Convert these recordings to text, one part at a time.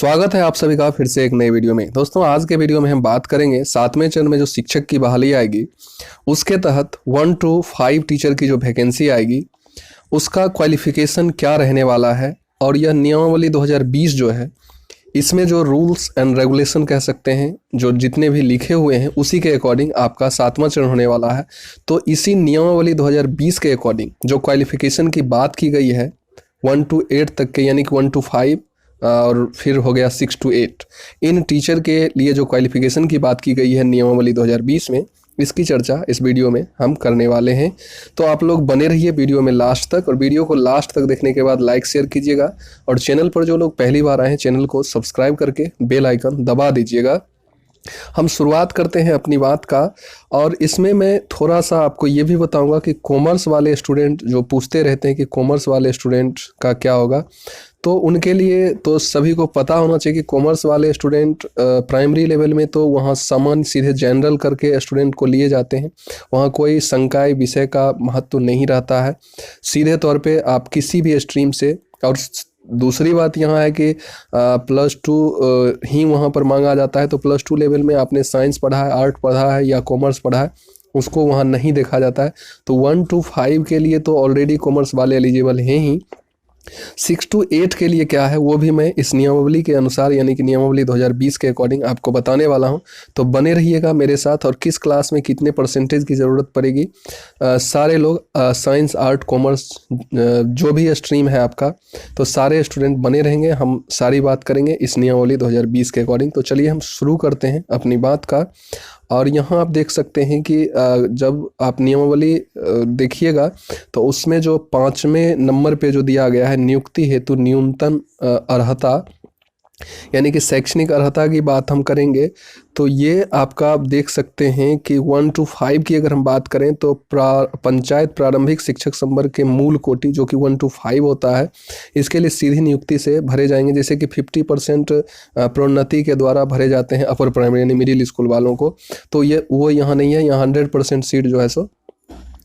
स्वागत है आप सभी का फिर से एक नए वीडियो में। दोस्तों आज के वीडियो में हम बात करेंगे 7वें चरण में जो शिक्षक की बहाली आएगी उसके तहत 1 to 5 टीचर की जो वैकेंसी आएगी उसका क्वालिफिकेशन क्या रहने वाला है, और यह नियमावली 2020 जो है इसमें जो रूल्स एंड रेगुलेशन कह सकते हैं जो जितने भी लिखे हुए हैं उसी के अकॉर्डिंग आपका 7वां चरण होने वाला है। तो इसी नियमावली 2020 के अकॉर्डिंग जो क्वालिफिकेशन की बात की गई है 1 to 8 तक के, यानी कि 1 to 5 और फिर हो गया 6 to 8, इन टीचर के लिए जो क्वालिफिकेशन की बात की गई है नियमावली 2020 में, इसकी चर्चा इस वीडियो में हम करने वाले हैं। तो आप लोग बने रहिए वीडियो में लास्ट तक, और वीडियो को लास्ट तक देखने के बाद लाइक शेयर कीजिएगा, और चैनल पर जो लोग पहली बार आए हैं चैनल को सब्सक्राइब करके बेल आइकन दबा दीजिएगा। हम शुरुआत करते हैं अपनी बात का, और इसमें मैं थोड़ा सा आपको ये भी बताऊंगा कि कॉमर्स वाले स्टूडेंट जो पूछते रहते हैं कि कॉमर्स वाले स्टूडेंट का क्या होगा, तो उनके लिए तो सभी को पता होना चाहिए कि कॉमर्स वाले स्टूडेंट प्राइमरी लेवल में तो वहाँ सामान्य सीधे जनरल करके स्टूडेंट को लिए जाते हैं, वहाँ कोई संकाय विषय का महत्व नहीं रहता है, सीधे तौर पे आप किसी भी स्ट्रीम से। और दूसरी बात यहाँ है कि +2 ही वहाँ पर मांगा जाता है, तो +2 लेवल में आपने साइंस पढ़ा है, आर्ट पढ़ा है या कॉमर्स पढ़ा है उसको वहाँ नहीं देखा जाता है। तो 1 to 5 के लिए तो ऑलरेडी कॉमर्स वाले एलिजिबल हैं ही। 6 to 8 के लिए क्या है वो भी मैं इस नियमावली के अनुसार यानी कि नियमावली 2020 के अकॉर्डिंग आपको बताने वाला हूं। तो बने रहिएगा मेरे साथ। और किस क्लास में कितने परसेंटेज की ज़रूरत पड़ेगी, सारे लोग साइंस आर्ट कॉमर्स जो भी स्ट्रीम है आपका, तो सारे स्टूडेंट बने रहेंगे, हम सारी बात करेंगे इस नियमावली 2020 के अकॉर्डिंग। तो चलिए हम शुरू करते हैं अपनी बात का। और यहाँ आप देख सकते हैं कि जब आप नियमावली देखिएगा तो उसमें जो 5वें नंबर पे जो दिया गया है नियुक्ति हेतु न्यूनतम अर्हता, यानी कि शैक्षणिक अर्हता की बात हम करेंगे, तो ये आपका आप देख सकते हैं कि 1 to 5 की अगर हम बात करें तो पंचायत प्रारंभिक शिक्षक संवर्ग के मूल कोटि जो कि 1 to 5 होता है, इसके लिए सीधी नियुक्ति से भरे जाएंगे। जैसे कि 50% प्रोन्नति के द्वारा भरे जाते हैं अपर प्राइमरी यानी मिडिल स्कूल वालों को, तो ये वो यहाँ नहीं है, यहाँ 100% सीट जो है सो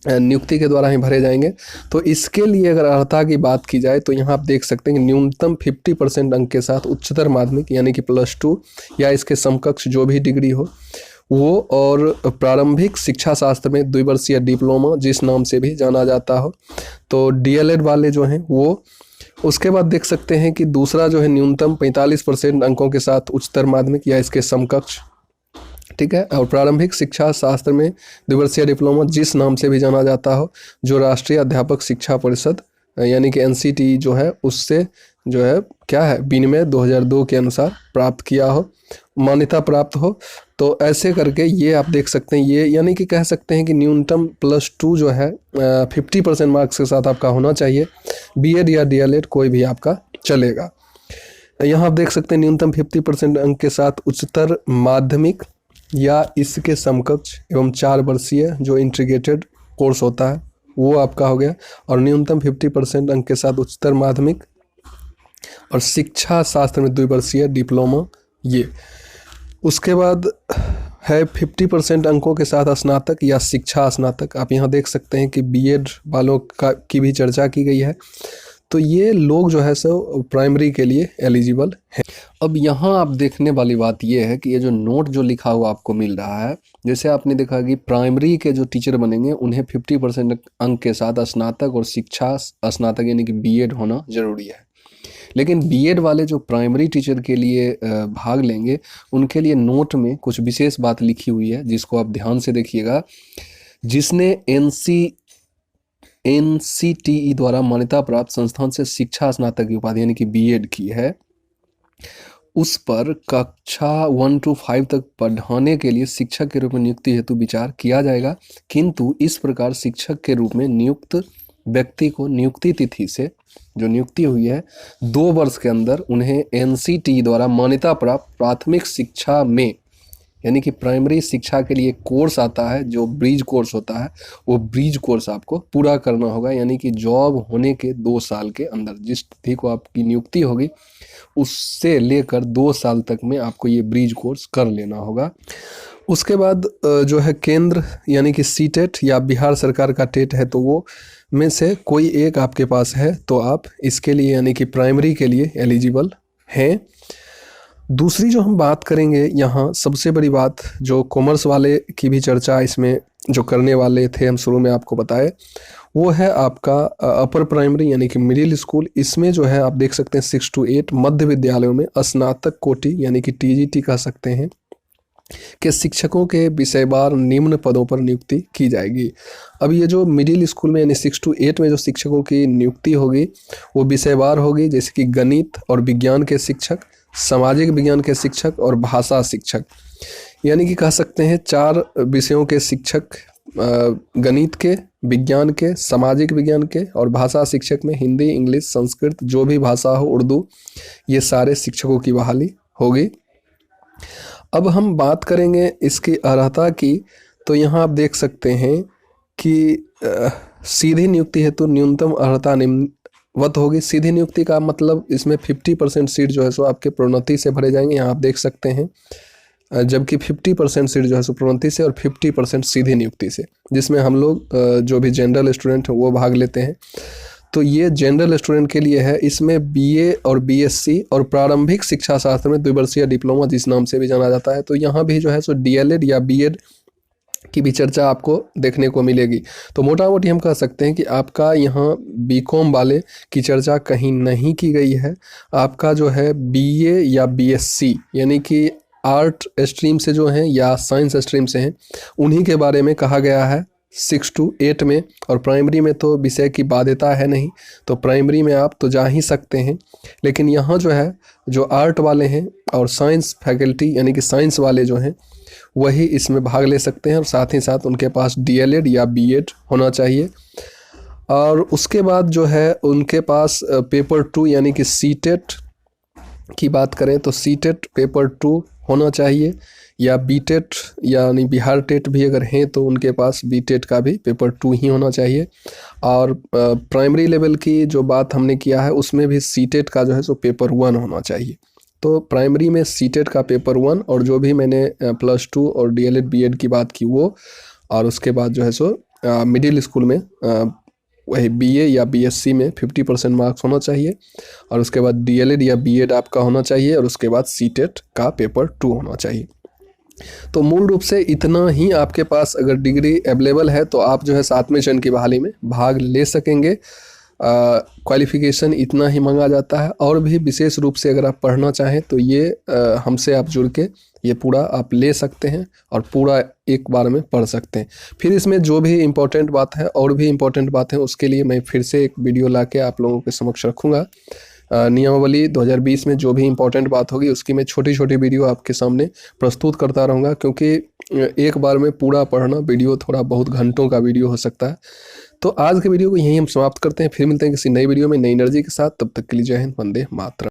नियुक्ति के द्वारा ही भरे जाएंगे। तो इसके लिए अगर अर्हता की बात की जाए तो यहाँ आप देख सकते हैं कि न्यूनतम 50% अंक के साथ उच्चतर माध्यमिक यानी कि +2 या इसके समकक्ष जो भी डिग्री हो वो, और प्रारंभिक शिक्षा शास्त्र में द्विवर्षीय डिप्लोमा जिस नाम से भी जाना जाता हो, तो DLED वाले जो हैं वो। उसके बाद देख सकते हैं कि दूसरा जो है न्यूनतम 45% अंकों के साथ उच्चतर माध्यमिक या इसके समकक्ष, ठीक है। और प्रारंभिक शिक्षा शास्त्र में द्विवर्षीय डिप्लोमा जिस नाम से भी जाना जाता हो, जो राष्ट्रीय अध्यापक शिक्षा परिषद यानी कि NCTE जो है उससे जो है क्या है विनिमय 2002 के अनुसार प्राप्त किया हो, मान्यता प्राप्त हो। तो ऐसे करके ये आप देख सकते हैं, ये यानी कि कह सकते हैं कि न्यूनतम +2 जो है 50% मार्क्स के साथ आपका होना चाहिए। BEd या DLED कोई भी आपका चलेगा। यहाँ आप देख सकते हैं न्यूनतम 50% अंक के साथ उच्चतर माध्यमिक या इसके समकक्ष एवं 4 वर्षीय जो इंटीग्रेटेड कोर्स होता है वो आपका हो गया, और न्यूनतम 50% अंक के साथ उच्चतर माध्यमिक और शिक्षा शास्त्र में द्विवर्षीय डिप्लोमा ये। उसके बाद है 50% अंकों के साथ स्नातक या शिक्षा स्नातक। आप यहाँ देख सकते हैं कि BEd वालों की भी चर्चा की गई है, तो ये लोग जो है सो प्राइमरी के लिए एलिजिबल हैं। अब यहाँ आप देखने वाली बात ये है कि ये जो नोट जो लिखा हुआ आपको मिल रहा है, जैसे आपने देखा कि प्राइमरी के जो टीचर बनेंगे उन्हें 50% अंक के साथ स्नातक और शिक्षा स्नातक यानी कि BEd होना जरूरी है। लेकिन BEd वाले जो प्राइमरी टीचर के लिए भाग लेंगे उनके लिए नोट में कुछ विशेष बात लिखी हुई है जिसको आप ध्यान से देखिएगा। जिसने NCTE द्वारा मान्यता प्राप्त संस्थान से शिक्षा स्नातक की उपाधि यानी कि BEd की है, उस पर कक्षा 1 to 5 तक पढ़ाने के लिए शिक्षक के रूप में नियुक्ति हेतु विचार किया जाएगा। किंतु इस प्रकार शिक्षक के रूप में नियुक्त व्यक्ति को नियुक्ति तिथि से जो नियुक्ति हुई है 2 वर्ष के अंदर उन्हें NCTE द्वारा मान्यता प्राप्त प्राथमिक शिक्षा में यानी कि प्राइमरी शिक्षा के लिए कोर्स आता है जो ब्रिज कोर्स होता है, वो ब्रिज कोर्स आपको पूरा करना होगा। यानी कि जॉब होने के 2 साल के अंदर जिस तिथि को आपकी नियुक्ति होगी उससे लेकर 2 साल तक में आपको ये ब्रिज कोर्स कर लेना होगा। उसके बाद जो है केंद्र यानी कि CTET या बिहार सरकार का टेट है, तो वो में से कोई एक आपके पास है तो आप इसके लिए यानी कि प्राइमरी के लिए एलिजिबल हैं। दूसरी जो हम बात करेंगे यहाँ, सबसे बड़ी बात जो कॉमर्स वाले की भी चर्चा इसमें जो करने वाले थे हम शुरू में आपको बताए, वो है आपका अपर प्राइमरी यानी कि मिडिल स्कूल। इसमें जो है आप देख सकते हैं 6 to 8 मध्य विद्यालयों में स्नातक कोटि यानी कि टीजीटी कह सकते हैं के शिक्षकों के विषयवार निम्न पदों पर नियुक्ति की जाएगी। अब ये जो मिडिल स्कूल में यानी 6 to 8 में जो शिक्षकों की नियुक्ति होगी वो विषयवार होगी, जैसे कि गणित और विज्ञान के शिक्षक, सामाजिक विज्ञान के शिक्षक और भाषा शिक्षक। यानी कि कह सकते हैं 4 विषयों के शिक्षक, गणित के, विज्ञान के, सामाजिक विज्ञान के और भाषा शिक्षक में हिंदी, इंग्लिश, संस्कृत जो भी भाषा हो, उर्दू, ये सारे शिक्षकों की बहाली होगी। अब हम बात करेंगे इसकी अर्हता की, तो यहाँ आप देख सकते हैं कि सीधी नियुक्ति हेतु न्यूनतम अर्हता निम्नवत होगी। सीधी नियुक्ति का मतलब इसमें 50% सीट जो है सो आपके प्रोन्नति से भरे जाएंगे, यहाँ आप देख सकते हैं, जबकि 50% सीट जो है सो प्रोन्नति से और 50% सीधी नियुक्ति से, जिसमें हम लोग जो भी जनरल स्टूडेंट हैं वो भाग लेते हैं। तो ये जनरल स्टूडेंट के लिए है। इसमें बीए और बीएससी और प्रारंभिक शिक्षा शास्त्र में द्विवर्षीय डिप्लोमा जिस नाम से भी जाना जाता है, तो यहाँ भी जो है सो डीएलएड या बीएड की भी चर्चा आपको देखने को मिलेगी। तो मोटा मोटी हम कह सकते हैं कि आपका यहाँ बीकॉम वाले की चर्चा कहीं नहीं की गई है। आपका जो है बीए या बीएससी यानी कि आर्ट स्ट्रीम से जो हैं या साइंस स्ट्रीम से हैं, उन्हीं के बारे में कहा गया है 6 to 8 में। और प्राइमरी में तो विषय की बाध्यता है नहीं, तो प्राइमरी में आप तो जा ही सकते हैं। लेकिन यहाँ जो है जो आर्ट वाले हैं और साइंस फैकल्टी यानी कि साइंस वाले जो हैं वही इसमें भाग ले सकते हैं, और साथ ही साथ उनके पास डीएलएड या बीएड होना चाहिए। और उसके बाद जो है उनके पास पेपर 2 यानी कि सीटेट की बात करें तो सीटेट पेपर 2 होना चाहिए, या बीटेट यानी बिहार टेट भी अगर हैं तो उनके पास बीटेट का भी पेपर 2 ही होना चाहिए। और प्राइमरी लेवल की जो बात हमने किया है उसमें भी सीटेट का जो है सो पेपर 1 होना चाहिए। तो प्राइमरी में सीटेट का पेपर 1 और जो भी मैंने +2 और डीएलएड बीएड की बात की वो, और उसके बाद जो है सो मिडिल स्कूल में वही बीए या बीएससी में 50% मार्क्स होना चाहिए, और उसके बाद डीएलएड या बीएड आपका होना चाहिए, और उसके बाद सीटेट का पेपर 2 होना चाहिए। तो मूल रूप से इतना ही आपके पास अगर डिग्री अवेलेबल है तो आप जो है 7वें चरण की बहाली में भाग ले सकेंगे। क्वालिफिकेशन इतना ही मांगा जाता है। और भी विशेष रूप से अगर आप पढ़ना चाहें तो ये हमसे आप जुड़ के ये पूरा आप ले सकते हैं और पूरा एक बार में पढ़ सकते हैं। फिर इसमें जो भी इम्पोर्टेंट बात है और भी इम्पोर्टेंट बात है उसके लिए मैं फिर से एक वीडियो ला के आप लोगों के समक्ष रखूँगा। नियमावली 2020 में जो भी इम्पोर्टेंट बात होगी उसकी मैं छोटी छोटी वीडियो आपके सामने प्रस्तुत करता रहूँगा, क्योंकि एक बार में पूरा पढ़ना वीडियो थोड़ा बहुत घंटों का वीडियो हो सकता है। तो आज के वीडियो को यहीं हम समाप्त करते हैं, फिर मिलते हैं किसी नई वीडियो में नई एनर्जी के साथ। तब तक के लिए जय हिंद, वंदे मातरम।